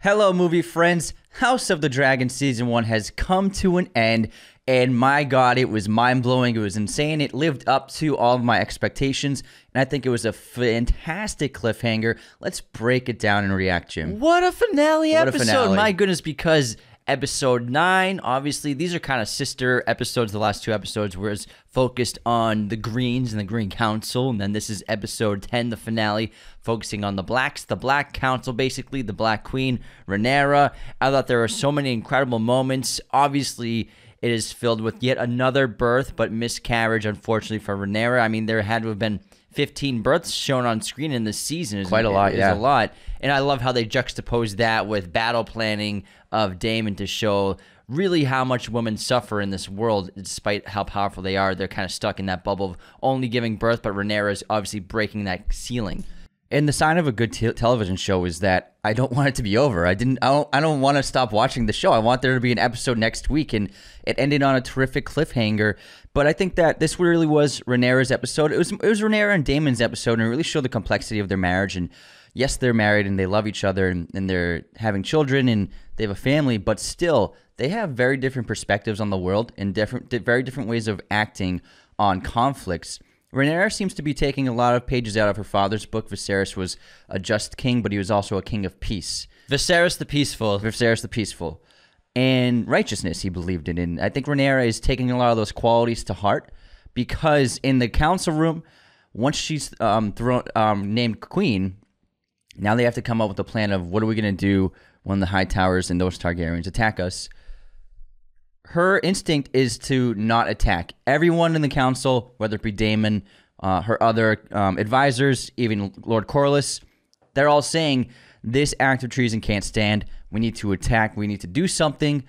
Hello, movie friends. House of the Dragon Season 1 has come to an end, and my God, it was mind-blowing. It was insane. It lived up to all of my expectations, and I think it was a fantastic cliffhanger. Let's break it down and react, Jim. What a finale What a episode. finale. My goodness, because episode 9, obviously, these are kind of sister episodes. The last two episodes was focused on the Greens and the Green Council, and then this is episode 10, the finale, focusing on the Blacks, the Black Council, basically, the Black Queen, Rhaenyra. I thought there were so many incredible moments. Obviously, it is filled with yet another birth, but miscarriage, unfortunately, for Rhaenyra. I mean, there had to have been 15 births shown on screen in this season. Quite a lot, yeah. A lot. And I love how they juxtapose that with battle planning of Daemon to show really how much women suffer in this world, despite how powerful they are. They're kind of stuck in that bubble of only giving birth, but Rhaenyra is obviously breaking that ceiling. And the sign of a good television show is that I don't want it to be over. I don't want to stop watching the show. I want there to be an episode next week, and it ended on a terrific cliffhanger. But I think that this really was Rhaenyra's episode. It was Rhaenyra and Daemon's episode, and it really showed the complexity of their marriage. And yes, they're married and they love each other, and they're having children and they have a family, but still they have very different perspectives on the world and very different ways of acting on conflicts. Rhaenyra seems to be taking a lot of pages out of her father's book. Viserys was a just king, but he was also a king of peace. Viserys the Peaceful. Viserys the Peaceful. And righteousness he believed in. And I think Rhaenyra is taking a lot of those qualities to heart, because in the council room, once she's named queen, now they have to come up with a plan of what are we going to do when the High Towers and those Targaryens attack us. Her instinct is to not attack. Everyone in the council, whether it be Daemon, her other advisors, even Lord Corlys, they're all saying this act of treason can't stand. We need to attack. We need to do something.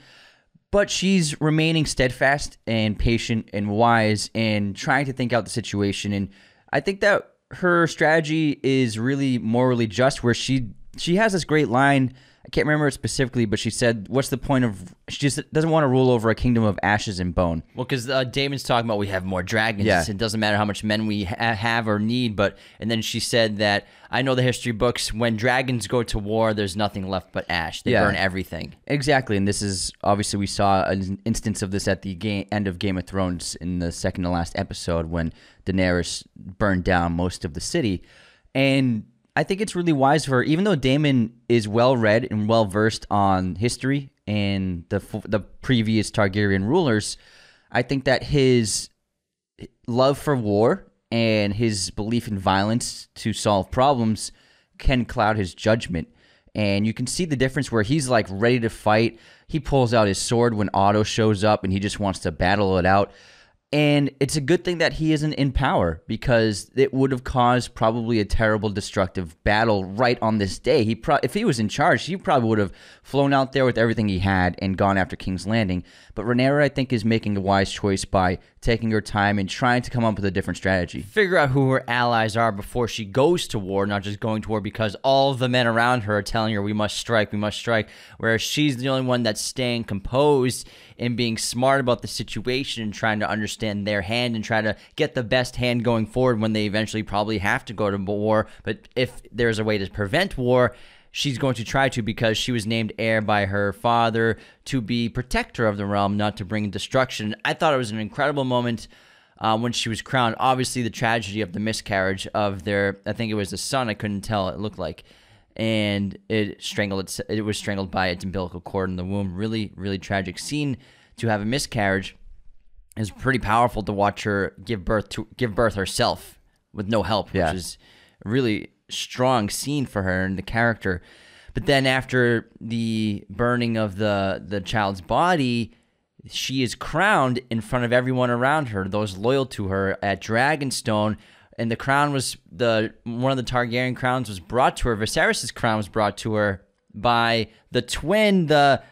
But she's remaining steadfast and patient and wise and trying to think out the situation. And I think that her strategy is really morally just, where she has this great line. I can't remember it specifically, but she said, what's the point of... She just doesn't want to rule over a kingdom of ashes and bone. Well, because Daemon's talking about we have more dragons. Yeah. It doesn't matter how much men we have or need, but... And then she said that, I know the history books, when dragons go to war, there's nothing left but ash. They burn everything. Exactly, and this is... Obviously, we saw an instance of this at the end of Game of Thrones in the second to last episode when Daenerys burned down most of the city. And... I think it's really wise for her, even though Daemon is well-read and well-versed on history and the previous Targaryen rulers. I think that his love for war and his belief in violence to solve problems can cloud his judgment. And you can see the difference where he's like ready to fight. He pulls out his sword when Otto shows up and he just wants to battle it out. And it's a good thing that he isn't in power, because it would have caused probably a terrible, destructive battle right on this day. If he was in charge, he probably would have flown out there with everything he had and gone after King's Landing. But Rhaenyra, I think, is making a wise choice by taking her time and trying to come up with a different strategy. Figure out who her allies are before she goes to war, not just going to war because all of the men around her are telling her, we must strike, whereas she's the only one that's staying composed and being smart about the situation and trying to understand their hand and try to get the best hand going forward when they eventually probably have to go to war. But if there's a way to prevent war, she's going to try to, because she was named heir by her father to be protector of the realm, not to bring destruction. I thought it was an incredible moment when she was crowned. Obviously, the tragedy of the miscarriage of I think it was a son, I couldn't tell, it looked like. And it was strangled by its umbilical cord in the womb. Really, really tragic scene. To have a miscarriage is pretty powerful, to watch her give birth herself with no help, which is really strong scene for her and the character. But then after the burning of the child's body, she is crowned in front of everyone around her, those loyal to her, at Dragonstone. And the crown was one of the Targaryen crowns was brought to her. Viserys' crown was brought to her by the twin, the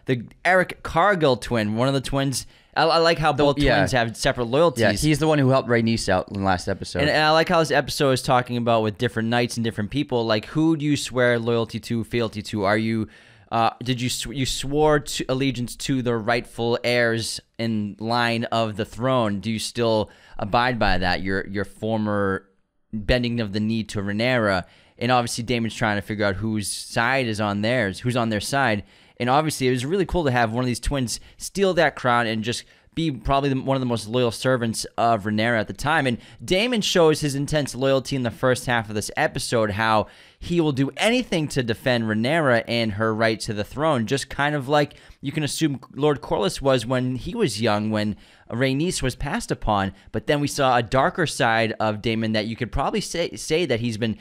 Eric Cargill twin, one of the twins. I like how both twins have separate loyalties. Yeah, he's the one who helped Rhaenys out in the last episode. And I like how this episode is talking about with different knights and different people, like, who do you swear loyalty to, fealty to? Are you, you swore allegiance to the rightful heirs in line of the throne? Do you still abide by that? Your former bending of the knee to Rhaenyra, and obviously Damon's trying to figure out whose side is on theirs, who's on their side. And obviously it was really cool to have one of these twins steal that crown and just be probably one of the most loyal servants of Rhaenyra at the time. And Daemon shows his intense loyalty in the first half of this episode, how he will do anything to defend Rhaenyra and her right to the throne, just kind of like you can assume Lord Corlys was when he was young, when Rhaenys was passed upon. But then we saw a darker side of Daemon that you could probably say that he's been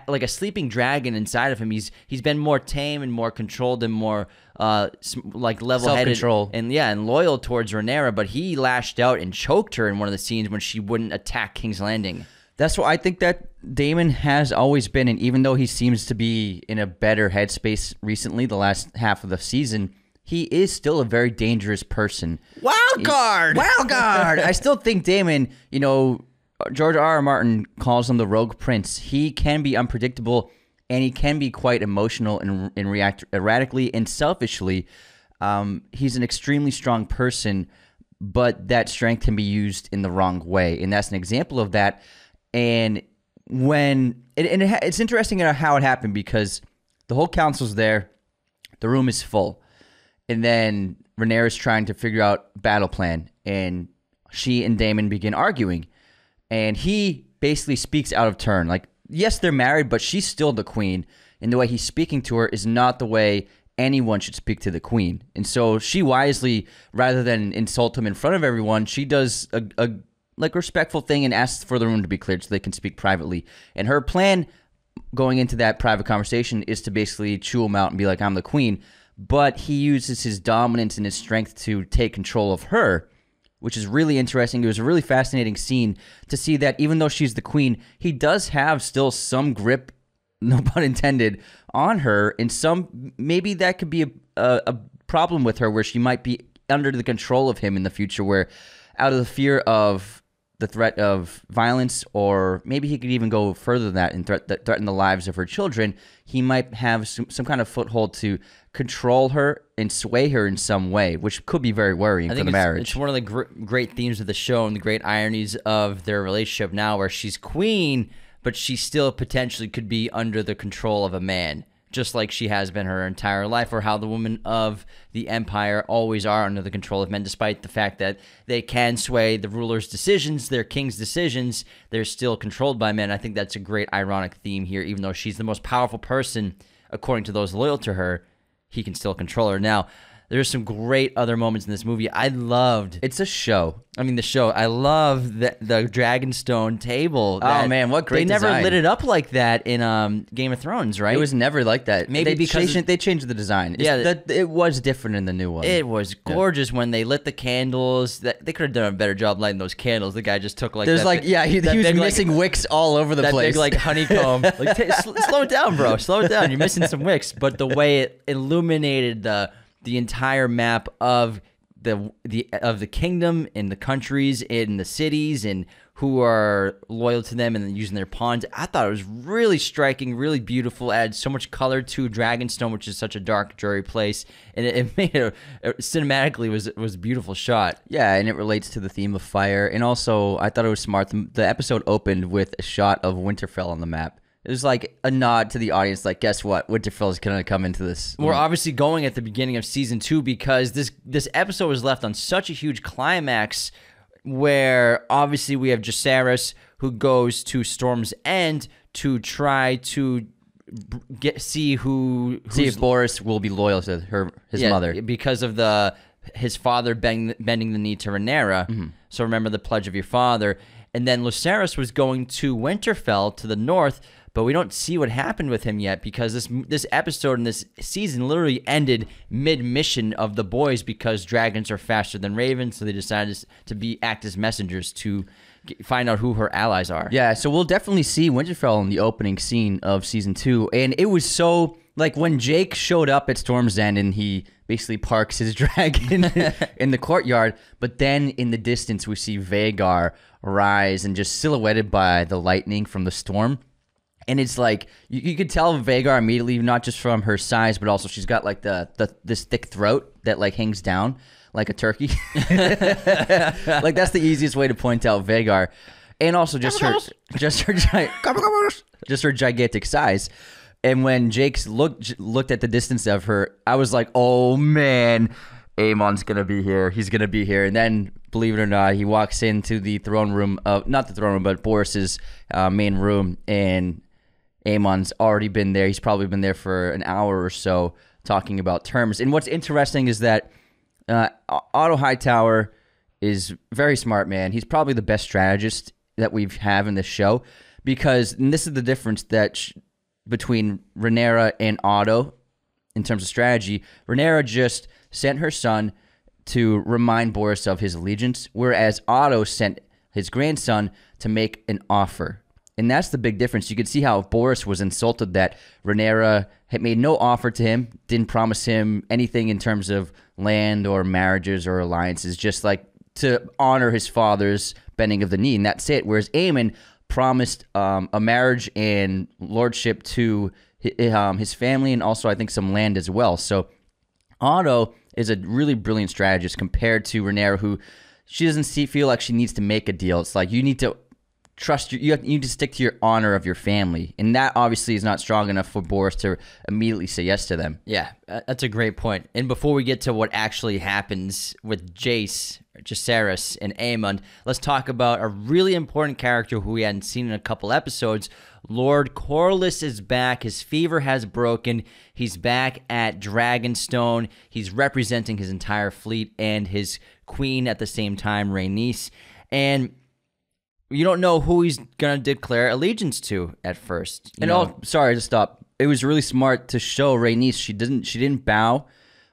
like a sleeping dragon inside of him. He's been more tame and more controlled and more like level-headed self-control and loyal towards Rhaenyra. But he lashed out and choked her in one of the scenes when she wouldn't attack King's Landing. That's what I think that Daemon has always been, and even though he seems to be in a better headspace recently, the last half of the season, he is still a very dangerous person. Wild card! I still think Daemon, George R.R. Martin calls him the rogue prince. He can be unpredictable, and he can be quite emotional and react erratically and selfishly. He's an extremely strong person, but that strength can be used in the wrong way, and that's an example of that. And it's interesting how it happened, because the whole council's there, the room is full, and then Rhaenyra's trying to figure out battle plan, and she and Daemon begin arguing, and he basically speaks out of turn. Like, yes, they're married, but she's still the queen, and the way he's speaking to her is not the way anyone should speak to the queen. And so she wisely, rather than insult him in front of everyone, she does a respectful thing and asks for the room to be cleared so they can speak privately. And her plan going into that private conversation is to basically chew him out and be like, I'm the queen. But he uses his dominance and his strength to take control of her, which is really interesting. It was a really fascinating scene to see that even though she's the queen, he does have still some grip, no pun intended, on her. And maybe that could be a problem with her, where she might be under the control of him in the future, where out of the fear of the threat of violence, or maybe he could even go further than that and threaten the lives of her children, he might have some kind of foothold to control her and sway her in some way, which could be very worrying for the marriage. It's one of the great themes of the show and the great ironies of their relationship now, where she's queen, but she still potentially could be under the control of a man, just like she has been her entire life, or how the women of the empire always are under the control of men, despite the fact that they can sway the ruler's decisions, their king's decisions, they're still controlled by men. I think that's a great ironic theme here. Even though she's the most powerful person, according to those loyal to her, he can still control her. Now, there's some great other moments in this movie. I loved... It's a show. I mean, the show. I love the Dragonstone table. Oh, man, what great design. They never lit it up like that in Game of Thrones, right? It was never like that. Maybe they changed the design. It was different in the new one. It was gorgeous when they lit the candles. They could have done a better job lighting those candles. The guy just took like... he was missing wicks all over the place. That big honeycomb. Slow it down, bro. Slow it down. You're missing some wicks. But the way it illuminated the entire map of the kingdom and the countries and the cities and who are loyal to them and then using their pawns, I thought it was really striking, really beautiful. Adds so much color to Dragonstone, which is such a dark, dreary place, and it made it cinematically was a beautiful shot. Yeah, and it relates to the theme of fire, and also I thought it was smart. The episode opened with a shot of Winterfell on the map. It was like a nod to the audience, like, guess what? Winterfell is going to come into this. We're obviously going at the beginning of season 2 because this episode was left on such a huge climax, where obviously we have Jacaerys, who goes to Storm's End to try to see if Boris will be loyal to his mother, because of his father bending the knee to Rhaenyra. Mm-hmm. So remember the pledge of your father. And then Lucerys was going to Winterfell to the north, but we don't see what happened with him yet, because this episode and this season literally ended mid-mission of the boys, because dragons are faster than ravens, so they decided to act as messengers to find out who her allies are. Yeah, so we'll definitely see Winterfell in the opening scene of season 2, and it was so... Like, when Jake showed up at Storm's End and he basically parks his dragon in the courtyard, but then in the distance we see Vhagar rise and just silhouetted by the lightning from the storm. And it's like, you could tell Vhagar immediately, not just from her size, but also she's got like this thick throat that like hangs down like a turkey. Like, that's the easiest way to point out Vhagar. and also just her gigantic size. And when Jake's looked at the distance of her, I was like, oh man, Aemon's gonna be here. He's gonna be here. And then, believe it or not, he walks into the throne room of, not the throne room, but Boris's main room, and Aemon's already been there. He's probably been there for an hour or so talking about terms. And what's interesting is that Otto Hightower is very smart, man. He's probably the best strategist that we have in this show, because, and this is the difference between Rhaenyra and Otto in terms of strategy. Rhaenyra just sent her son to remind Boris of his allegiance, whereas Otto sent his grandson to make an offer. And that's the big difference. You could see how Boris was insulted that Rhaenyra had made no offer to him, didn't promise him anything in terms of land or marriages or alliances, just like to honor his father's bending of the knee, and that's it. Whereas Aemon promised a marriage and lordship to his family, and also I think some land as well. So Otto is a really brilliant strategist compared to Rhaenyra, who she doesn't feel like she needs to make a deal. It's like you need to trust you need to stick to your honor of your family, and that obviously is not strong enough for Boris to immediately say yes to them. Yeah, that's a great point. And before we get to what actually happens with Jacaerys and Aemon, let's talk about a really important character who we hadn't seen in a couple episodes. Lord Corlys is back. His fever has broken. He's back at Dragonstone. He's representing his entire fleet and his queen at the same time, Rhaenys. And you don't know who he's going to declare allegiance to at first. Sorry to stop. It was really smart to show Rhaenys she didn't bow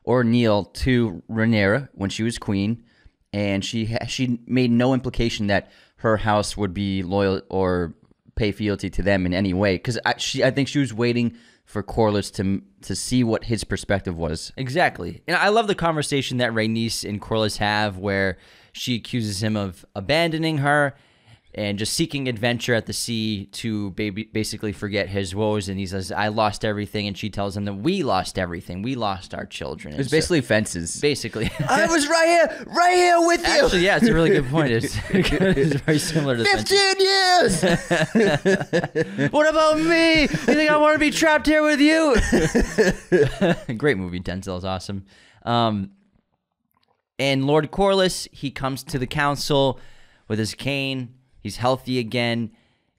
or kneel to Rhaenyra when she was queen, and she made no implication that her house would be loyal or pay fealty to them in any way, because I think she was waiting for Corlys to see what his perspective was. Exactly. And I love the conversation that Rhaenys and Corlys have, where she accuses him of abandoning her and just seeking adventure at the sea to basically forget his woes. And he says, I lost everything. And she tells him that we lost everything. We lost our children. It was basically fences. Basically. I was right here with you. Actually, yeah, it's a really good point. It's very similar to 15 years. What about me? You think I want to be trapped here with you? Great movie. Denzel's awesome. And Lord Corlys, he comes to the council with his cane. He's healthy again,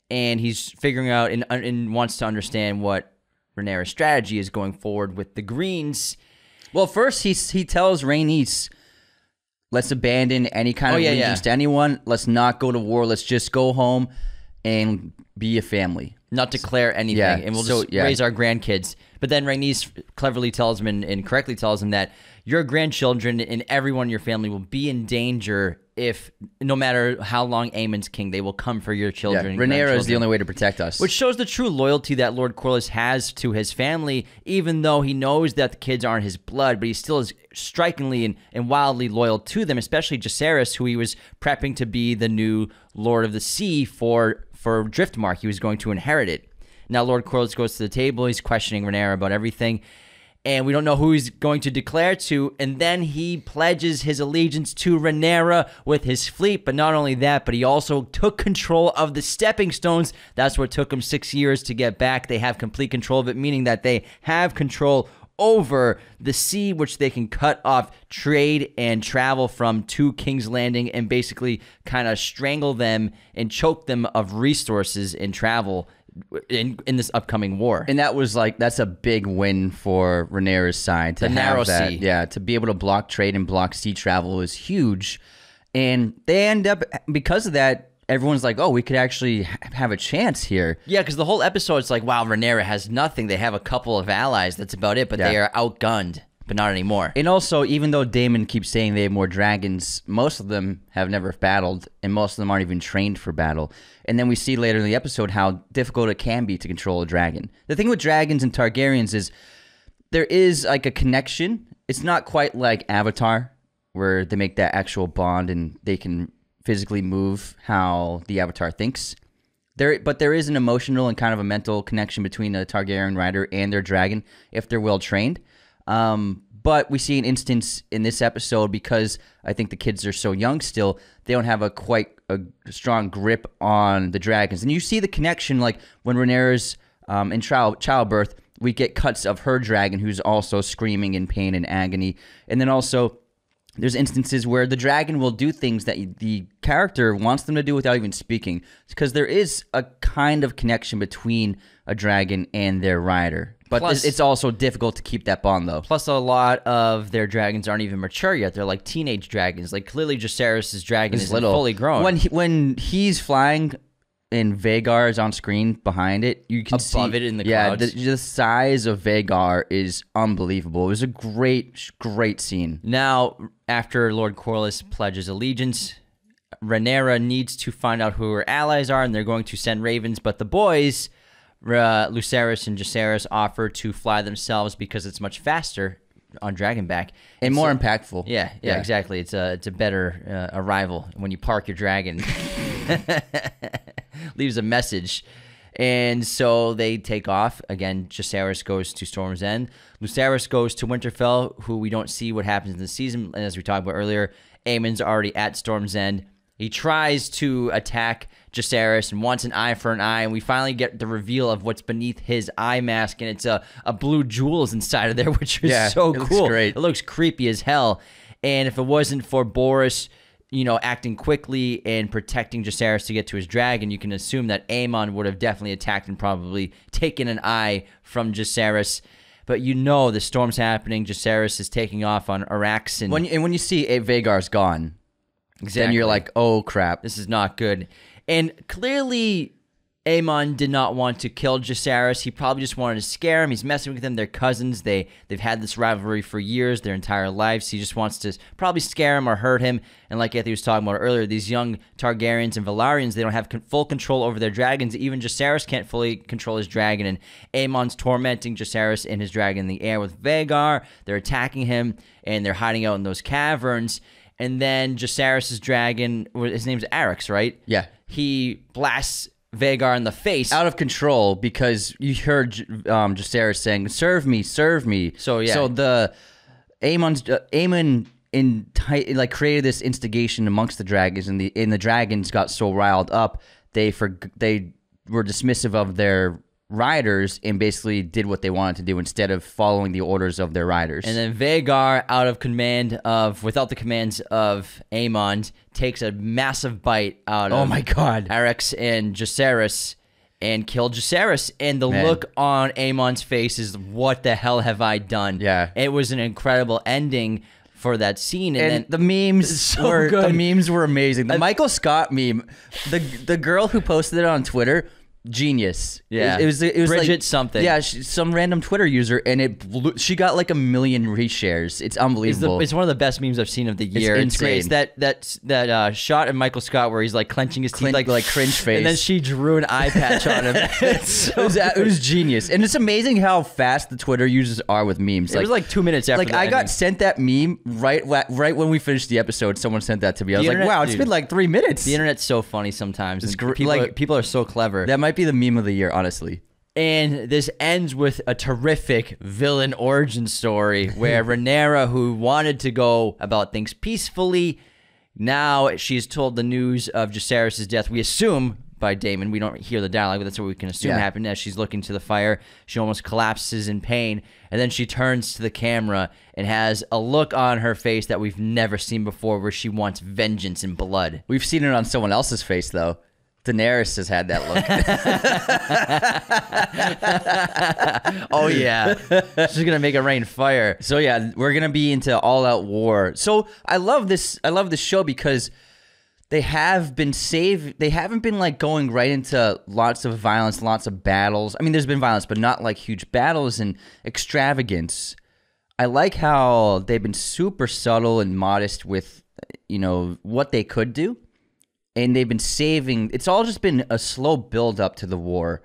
and he's figuring out and wants to understand what Rhaenyra's strategy is going forward with the Greens. Well, first he tells Rhaenys, let's abandon any kind of allegiance to anyone. Let's not go to war. Let's just go home and be a family. Not declare anything, and we'll just raise our grandkids. But then Rhaenys cleverly tells him and correctly tells him that your grandchildren and everyone in your family will be in danger if, no matter how long Aemon's king, they will come for your children. Yeah, Rhaenyra is the only way to protect us. Which shows the true loyalty that Lord Corlys has to his family, even though he knows that the kids aren't his blood, but he still is strikingly and wildly loyal to them, especially Jacaerys, who he was prepping to be the new Lord of the Sea for Driftmark. He was going to inherit it. Now Lord Corlys goes to the table. He's questioning Rhaenyra about everything, and we don't know who he's going to declare to. And then he pledges his allegiance to Rhaenyra with his fleet. But not only that, but he also took control of the Stepping Stones. That's what took him 6 years to get back. They have complete control of it, meaning that they have control over the sea, which they can cut off trade and travel from to King's Landing, and basically kind of strangle them and choke them of resources and travel in this upcoming war. And that's a big win for Rhaenyra's side. To the narrow sea. Yeah, to be able to block trade and block sea travel is huge. And they end up, because of that, everyone's like, oh, we could actually have a chance here. Yeah, because the whole episode, it's like, wow, Rhaenyra has nothing. They have a couple of allies. That's about it. But they are outgunned, but not anymore. And also, even though Daemon keeps saying they have more dragons, most of them have never battled, and most of them aren't even trained for battle. And then we see later in the episode how difficult it can be to control a dragon. The thing with dragons and Targaryens is there is like a connection. It's not quite like Avatar, where they make that actual bond and they can physically move how the Avatar thinks. But there is an emotional and kind of a mental connection between a Targaryen rider and their dragon if they're well trained. But we see an instance in this episode, because I think the kids are so young still, they don't have a quite a strong grip on the dragons. And you see the connection, like when Rhaenyra's in childbirth, we get cuts of her dragon who's also screaming in pain and agony. And then also there's instances where the dragon will do things that the character wants them to do without even speaking, because there is a kind of connection between a dragon and their rider. But plus, it's also difficult to keep that bond, though. Plus, a lot of their dragons aren't even mature yet. They're like teenage dragons. Like, clearly Jacaerys' dragon is fully grown. When he's flying and Vhagar is on screen behind it, you can see above it in the clouds. Yeah, the size of Vhagar is unbelievable. It was a great scene. Now, after Lord Corlys pledges allegiance, Rhaenyra needs to find out who her allies are, and they're going to send ravens. But the boys, Lucerys and Jacaerys, offer to fly themselves because it's much faster on Dragonback and more impactful. Yeah, exactly. It's a better arrival when you park your dragon. Leaves a message. And so they take off. Again, Jacaerys goes to Storm's End. Lucerys goes to Winterfell, who we don't see what happens in the season. And as we talked about earlier, Aemon's already at Storm's End. He tries to attack Jacaerys and wants an eye for an eye, and we finally get the reveal of what's beneath his eye mask, and it's a blue jewels inside of there, which is so cool. Looks great. It looks creepy as hell. And if it wasn't for Boris, acting quickly and protecting Jacaerys to get to his dragon, you can assume that Aemon would have definitely attacked and probably taken an eye from Jacaerys. But the storm's happening. Jacaerys is taking off on Arax. When you see Vhagar's gone, then you're like, oh, crap. This is not good. And clearly, Aemon did not want to kill Jacaerys. He probably just wanted to scare him. He's messing with them. They're cousins. They've had this rivalry for years, their entire lives. He just wants to probably scare him or hurt him. And like Anthony was talking about earlier, these young Targaryens and Velaryons, they don't have full control over their dragons. Even Jacaerys can't fully control his dragon. And Aemon's tormenting Jacaerys and his dragon in the air with Vhagar. They're attacking him, and they're hiding out in those caverns. And then Jacaerys' dragon, his name's Arrax, right? Yeah. He blasts Vhagar in the face. Out of control, because you heard Jacaerys saying, serve me, serve me. So, yeah. So Aemon created this instigation amongst the dragons, and the dragons got so riled up, they were dismissive of their riders and basically did what they wanted to do instead of following the orders of their riders. And then Vhagar, without the commands of Aemon, takes a massive bite out of Arrax and Jacaerys and killed Jacaerys. And the look on Aemon's face is, what the hell have I done? Yeah. It was an incredible ending for that scene. And then the memes were amazing. The Michael Scott meme, the girl who posted it on Twitter, genius. Yeah, it was Bridget like something. Yeah, some random Twitter user, and she got like 1 million reshares. It's unbelievable. It's one of the best memes I've seen of the year. It's great. It's that shot of Michael Scott where he's like clenching his teeth, like cringe face, and then she drew an eye patch on him. It was genius, and it's amazing how fast the Twitter users are with memes. It was like 2 minutes after. I got sent that meme right when we finished the episode. Someone sent that to me. I was like, wow, it's been like 3 minutes. The internet's so funny sometimes. It's people are so clever. That might be the meme of the year, honestly. And this ends with a terrific villain origin story where Rhaenyra, who wanted to go about things peacefully, now she's told the news of Jacaerys' death. We assume by Daemon. We don't hear the dialogue, but that's what we can assume happened. As she's looking to the fire, she almost collapses in pain, and then she turns to the camera and has a look on her face that we've never seen before, where she wants vengeance and blood. We've seen it on someone else's face, though. Daenerys has had that look. Oh, yeah. She's going to make it rain fire. So, yeah, we're going to be into all-out war. So, I love this show because they haven't been like going right into lots of violence, lots of battles. I mean, there's been violence, but not like huge battles and extravagance. I like how they've been super subtle and modest with, what they could do. And they've been saving. It's all just been a slow build up to the war.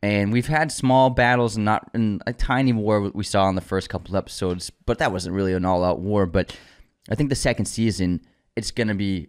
And we've had small battles and not in a tiny war we saw in the first couple of episodes, but that wasn't really an all-out war. But I think the second season, it's going to be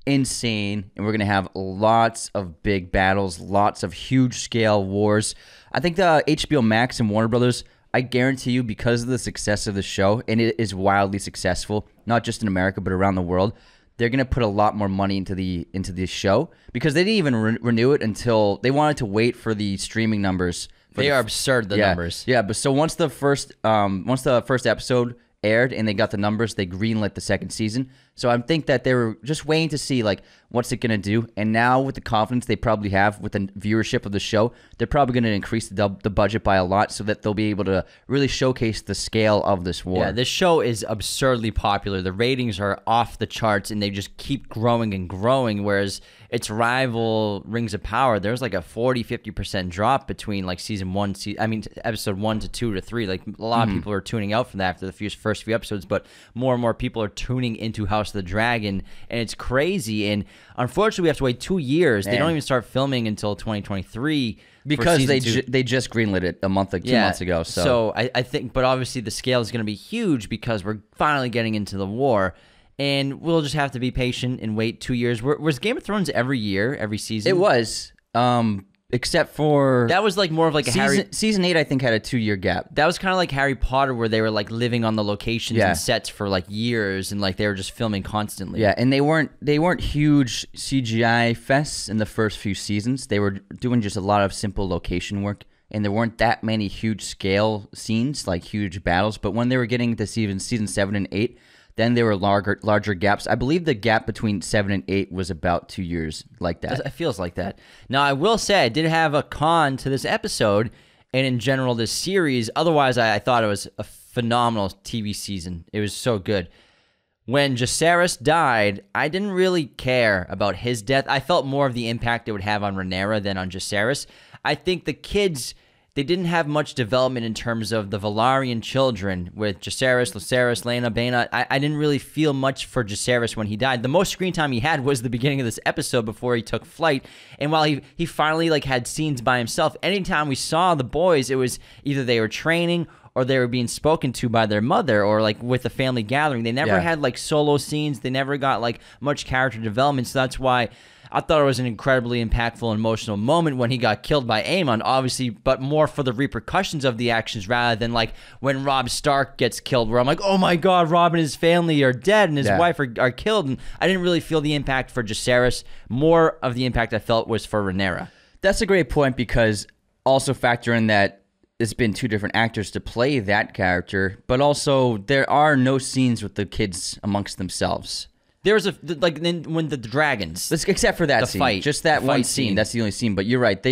insane, and we're going to have lots of big battles, lots of huge-scale wars. I think the HBO Max and Warner Brothers, I guarantee you, because of the success of the show, and it is wildly successful, not just in America, but around the world, they're going to put a lot more money into the show because they didn't even renew it until they wanted to wait for the streaming numbers. They are absurd, the numbers. Yeah, but so once the first episode aired and they got the numbers, they greenlit the second season. So I think that they were just waiting to see like what's it going to do. And now with the confidence they probably have with the viewership of the show, they're probably going to increase the budget by a lot so that they'll be able to really showcase the scale of this war. Yeah, this show is absurdly popular. The ratings are off the charts and they just keep growing and growing, whereas its rival Rings of Power, there's like a 40-50% drop between like episode 1 to 2 to 3. Like a lot of people are tuning out from that after the first few episodes, but more and more people are tuning into House of the Dragon, and it's crazy. And unfortunately, we have to wait 2 years. They don't even start filming until 2023 because they just greenlit it a month, 2 months ago. So I think, but obviously the scale is going to be huge because we're finally getting into the war. And we'll just have to be patient and wait 2 years. Was Game of Thrones every year, every season? It was, except for that was like more of like a season 8. I think had a 2-year gap. That was kind of like Harry Potter, where they were like living on the locations and sets for like years, and like they were just filming constantly. Yeah, and they weren't huge CGI fests in the first few seasons. They were doing just a lot of simple location work. And there weren't that many huge scale scenes, like huge battles. But when they were getting to season 7 and 8, then there were larger gaps. I believe the gap between 7 and 8 was about 2 years, like that. It feels like that. Now, I will say I did have a con to this episode and in general this series. Otherwise, I thought it was a phenomenal TV season. It was so good. When Jacaerys died, I didn't really care about his death. I felt more of the impact it would have on Rhaenyra than on Jacaerys. I think the kids, they didn't have much development in terms of the Velaryon children with Jacaerys, Lucerys, Laena, Baena. I didn't really feel much for Jacaerys when he died. The most screen time he had was the beginning of this episode before he took flight. And while he finally like had scenes by himself, anytime we saw the boys, it was either they were training or they were being spoken to by their mother or like with a family gathering. They never had like solo scenes. They never got like much character development. So that's why I thought it was an incredibly impactful and emotional moment when he got killed by Aemon, obviously, but more for the repercussions of the actions rather than like when Robb Stark gets killed, where I'm like, oh my God, Robb and his family are dead and his wife are killed. And I didn't really feel the impact for Jacaerys. More of the impact I felt was for Rhaenyra. That's a great point because also factor in that it's been 2 different actors to play that character, but also there are no scenes with the kids amongst themselves. There was when the dragons, except for that scene, fight, just that one scene. That's the only scene. But you're right.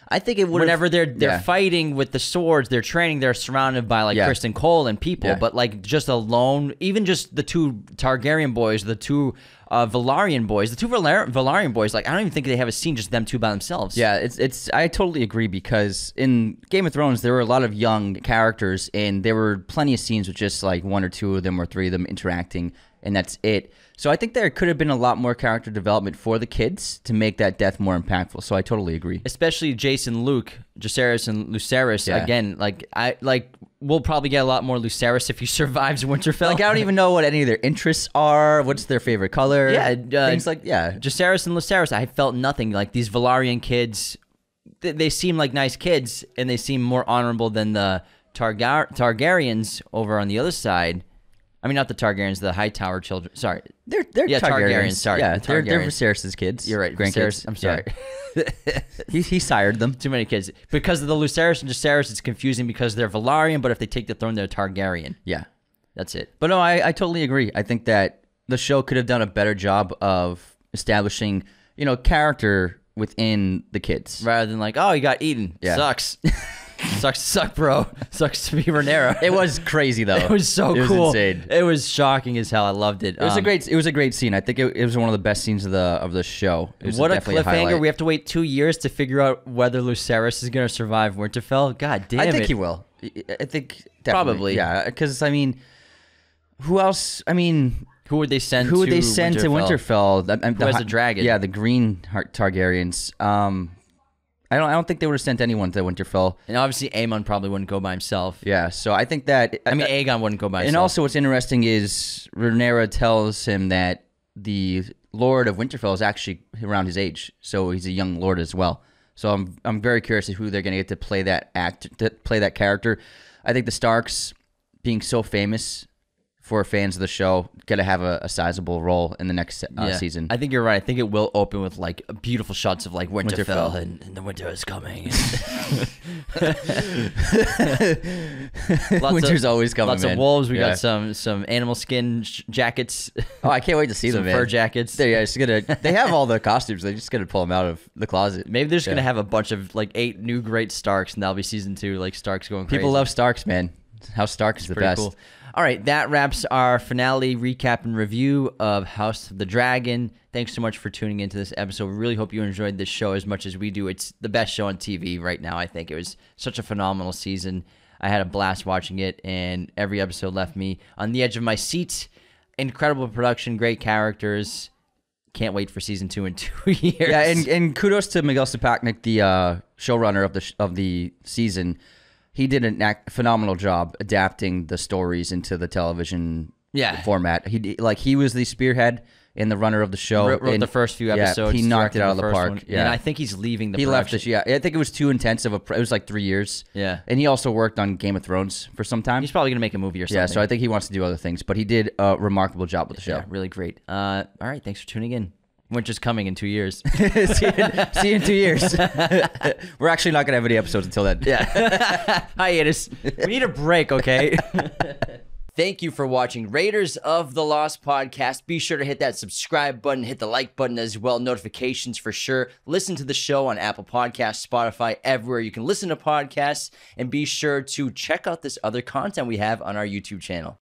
I think it would. Whenever they're fighting with the swords, they're training. They're surrounded by like Kristen Cole and people. But like just alone, even just the 2 Targaryen boys, the 2 Velaryon boys, the 2 Velaryon boys. Like I don't even think they have a scene just them 2 by themselves. Yeah, it's. I totally agree because in Game of Thrones there were a lot of young characters and there were plenty of scenes with just like 1 or 2 of them or 3 of them interacting, and that's it. So I think there could have been a lot more character development for the kids to make that death more impactful. So I totally agree. Especially Jason, Luke, Jacaerys, and Lucerys. Yeah. Again, we'll probably get a lot more Lucerys if he survives Winterfell. Like I don't even know what any of their interests are. What's their favorite color? Yeah, things like Jacaerys and Lucerys. I felt nothing. Like these Velaryon kids, they seem like nice kids, and they seem more honorable than the Targaryens over on the other side. I mean, not the Targaryens, the Hightower children. Sorry. They're Targaryens. Sorry. Yeah, they're Viserys' kids. You're right. Grandkids. I'm sorry. Yeah. he sired them. Too many kids. Because of the Lucerys and Jacaerys, it's confusing because they're Velaryon, but if they take the throne, they're Targaryen. Yeah. That's it. But no, I totally agree. I think that the show could have done a better job of establishing, character within the kids. Rather than like, oh, you got eaten. Yeah. Sucks. Suck, bro. Sucks to be Rhaenyra. It was crazy though. It was so cool. It was insane. It was shocking as hell. I loved it. It was a great scene. I think it was one of the best scenes of the show. What a cliffhanger! We have to wait 2 years to figure out whether Lucerys is going to survive Winterfell. God damn it! I think he will. I think definitely. Probably. Yeah, because I mean, who else? I mean, who would they send? Who would they send to Winterfell? Who has a dragon? Yeah, the Green Targaryens. I don't think they would have sent anyone to Winterfell. And obviously Aemon probably wouldn't go by himself. Yeah, so I think that... I mean, Aegon wouldn't go by himself. And also what's interesting is Rhaenyra tells him that the Lord of Winterfell is actually around his age, so he's a young lord as well. So I'm very curious who they're going to get to play that character. I think the Starks being so famous for fans of the show. Got to have a sizable role in the next season. I think you're right. I think it will open with like beautiful shots of like Winterfell, Winterfell. and the winter is coming. Winter's always coming. Lots of wolves. We got some animal skin jackets. Oh, I can't wait to see them, man. Fur jackets. They have all the costumes. They just got to pull them out of the closet. Maybe they're just gonna have a bunch of like 8 new great Starks, and that'll be season 2. Like Starks going crazy. People love Starks, man. House Stark is the Pretty best. cool. All right, that wraps our finale recap and review of House of the Dragon. Thanks so much for tuning into this episode. We really hope you enjoyed this show as much as we do. It's the best show on TV right now, I think. It was such a phenomenal season. I had a blast watching it, and every episode left me on the edge of my seat. Incredible production, great characters. Can't wait for season 2 in 2 years. Yeah, and kudos to Miguel Sapochnik, the showrunner of the season. He did a phenomenal job adapting the stories into the television format. He was the spearhead and the runner of the show. Wrote the first few episodes. He knocked it out of the first park. one. Yeah. And I think he's leaving the He left production. this. Yeah, I think it was too intensive. It was like 3 years. Yeah. And he also worked on Game of Thrones for some time. He's probably going to make a movie or something. Yeah, so I think he wants to do other things. But he did a remarkable job with the show. Yeah, really great. All right, thanks for tuning in. Winter's coming in 2 years. See you in 2 years. We're actually not going to have any episodes until then. Yeah. Hiatus. We need a break, okay? Thank you for watching Raiders of the Lost podcast. Be sure to hit that subscribe button, hit the like button as well, notifications for sure. Listen to the show on Apple Podcasts, Spotify, everywhere you can listen to podcasts, and be sure to check out this other content we have on our YouTube channel.